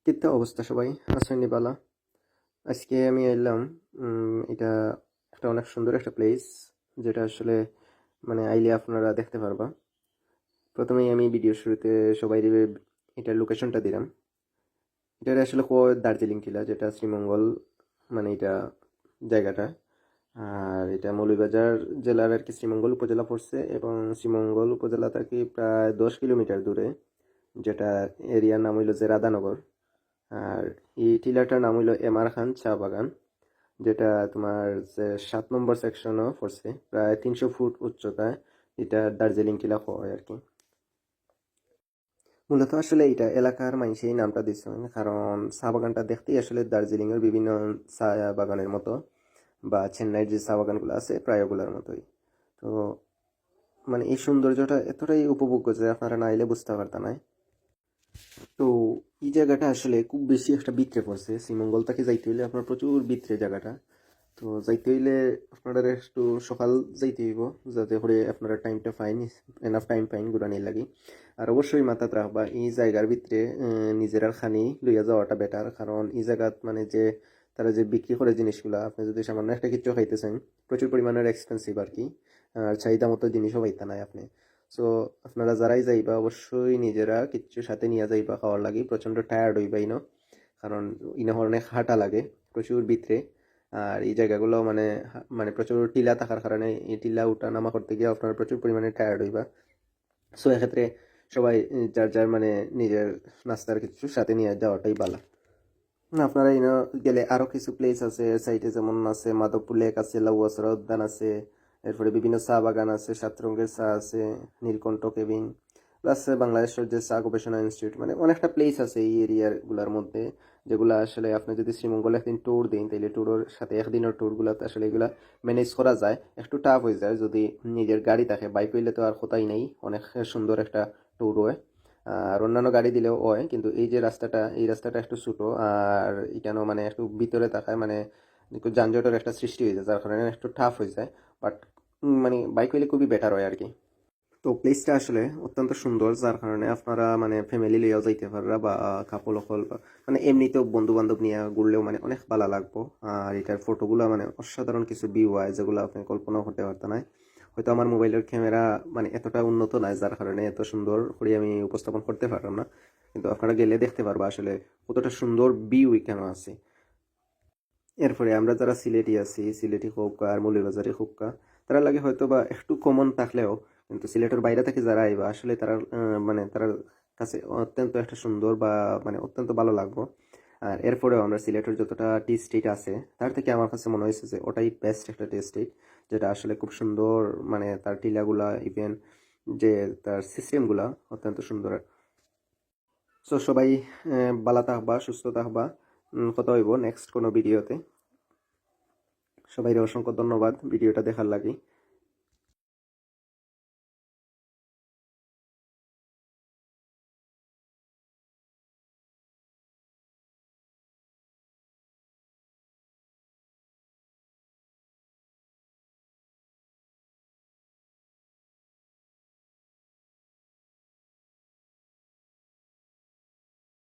কিত্তা অবস্থা সবাই আছেন বালা। আজকে আমি এলাম এটা একটা অনেক সুন্দর একটা প্লেস, যেটা আসলে মানে আইলে আপনারা দেখতে পারবা। প্রথমেই আমি ভিডিও শুরুতে সবাই এটার লোকেশনটা দিলাম। এটা আসলে দার্জিলিং টিলা, যেটা শ্রীমঙ্গল মানে এটা জায়গাটা। আর এটা মৌলভীবাজার জেলার আর কি শ্রীমঙ্গল উপজেলা পড়ছে, এবং শ্রীমঙ্গল উপজেলা থেকে প্রায় 10 কিলোমিটার দূরে, যেটা এরিয়ার নাম হইল যে রাধানগর। আর এই টিলাটার নাম হইল এমআর খান চা বাগান, যেটা তোমার যে 7 নম্বর সেকশনও পড়ছে, প্রায় 300 ফুট উচ্চতায়। এটা দার্জিলিং টিলা হয় আর কি। মূলত আসলে এটা এলাকার মানুষই নামটা দিচ্ছে, কারণ চা বাগানটা দেখতেই আসলে দার্জিলিং এর বিভিন্ন চা বাগানের মতো, বা চেন্নাইয়ের যে চা বাগানগুলো আছে প্রায় ওগুলোর মতোই। তো মানে এই সৌন্দর্যটা এতটাই উপভোগ্য যে আপনারা না এলে বুঝতে পারতেন না। তো এই জায়গাটা আসলে খুব বেশি একটা ভিতরে পড়ছে, শ্রীমঙ্গল থেকে যাইতে হইলে আপনার প্রচুর ভিতরে জায়গাটা। তো যাইতে হইলে আপনারা একটু সকাল যাইতে হইব, যাতে করে আপনারা টাইমটা ফাইন, এনাফ টাইম পাইন ঘুরানির লাগি। আর অবশ্যই মাথাত রাখবা এই জায়গার ভিতরে নিজের আর খানি লইয়া যাওয়াটা বেটার, কারণ এই জায়গাত মানে যে তারা যে বিক্রি করে জিনিসগুলা, আপনি যদি সামান্য একটা কিছু খাইতেছেন, প্রচুর পরিমাণের এক্সপেন্সিভ আর কি। আর চাহিদা মতো জিনিসও পাইতে নাই আপনি। সো আপনারা যারাই যাইবা অবশ্যই নিজেরা কিচ্ছু সাথে নিয়ে যাইবা খাওয়ার লাগি। প্রচণ্ড টায়ার্ড হইবা ইনো, কারণ ইনো অনেক হাঁটা লাগে প্রচুর ভিতরে। আর এই জায়গাগুলো মানে মানে প্রচুর টিলা থাকার কারণে এই টিলা উঠা নামা করতে গিয়ে আপনারা প্রচুর পরিমাণে টায়ার্ড হইবা। সো এক্ষেত্রে সবাই যার যার মানে নিজের নাস্তার কিছু সাথে নিয়ে যাওয়াটাই ভালো। আপনারা ইনো গেলে আরো কিছু প্লেস আছে সাইডে, যেমন আছে মাধবপুর লেক আছে, লাউয়াছড়া উদ্যান আছে, এরপরে বিভিন্ন চা বাগান আছে, 7 রঙের চা আছে, নীলকণ্ঠ কেবিন, প্লাস বাংলাদেশের যে চা গবেষণা ইনস্টিটিউট, মানে অনেকটা প্লেস আছে এই এরিয়ার গুলার মধ্যে, যেগুলো আসলে আপনি যদি শ্রীমঙ্গলে একদিন ট্যুর দিন, তাহলে ট্যুরের সাথে একদিনের ট্যুরগুলোতে আসলে এগুলা ম্যানেজ করা যায়। একটু টাফ হয়ে যায় যদি নিজের গাড়ি থাকে, বাইক হইলে তো আর কোথায় নেই, অনেক সুন্দর একটা ট্যুর হয়। আর অন্যান্য গাড়ি দিলেও হয়, কিন্তু এই যে রাস্তাটা, এই রাস্তাটা একটু ছোটো, আর এখানেও মানে একটু ভিতরে থাকায় মানে একটু যানজটের একটা সৃষ্টি হয়ে যায়, যার কারণে একটু টাফ হয়ে যায়। বাট মানে বাইক হইলে খুবই বেটার হয় আর কি। তো প্লেসটা আসলে অত্যন্ত সুন্দর, যার কারণে আপনারা মানে ফ্যামিলি লিয়েও যাইতে পাররা, বা কাপল অকল, বা মানে এমনিতেও বন্ধু বান্ধব নিয়ে ঘুরলেও মানে অনেক ভালো লাগবো। আর এটার ফটোগুলো মানে অসাধারণ কিছু ভিউ হয়, যেগুলো আপনি কল্পনাও করতে পারতেন না। হয়তো আমার মোবাইলের ক্যামেরা মানে এতটা উন্নত নয়, যার কারণে এত সুন্দর করে আমি উপস্থাপন করতে পারলাম না। কিন্তু আপনারা গেলে দেখতে পারবা আসলে কতটা সুন্দর ভিউ এখানে আছে। এরপরে আমরা যারা সিলেটি আছি, সিলেটি হোক আর মৌলভীবাজারি হোক, তারা লাগে হয়তো বা একটু কমন থাকলেও, কিন্তু সিলেটের বাইরে থেকে যারা আইবা আসলে তারা মানে তার কাছে অত্যন্ত একটা সুন্দর বা মানে অত্যন্ত ভালো লাগবো। আর এরপরেও আমরা সিলেটের যতটা টি স্টেট আছে, তার থেকে আমার কাছে মনে হয়েছে যে ওটাই বেস্ট একটা টি স্টেট, যেটা আসলে খুব সুন্দর, মানে তার টিলাগুলা ইভেন যে তার সিস্টেমগুলা অত্যন্ত সুন্দর। সো সবাই ভালো থাকবা, সুস্থ থাকবা। কথা হইব নেক্সট কোনো ভিডিওতে। সবাইকে অসংখ্য ধন্যবাদ ভিডিওটা দেখার লাগি।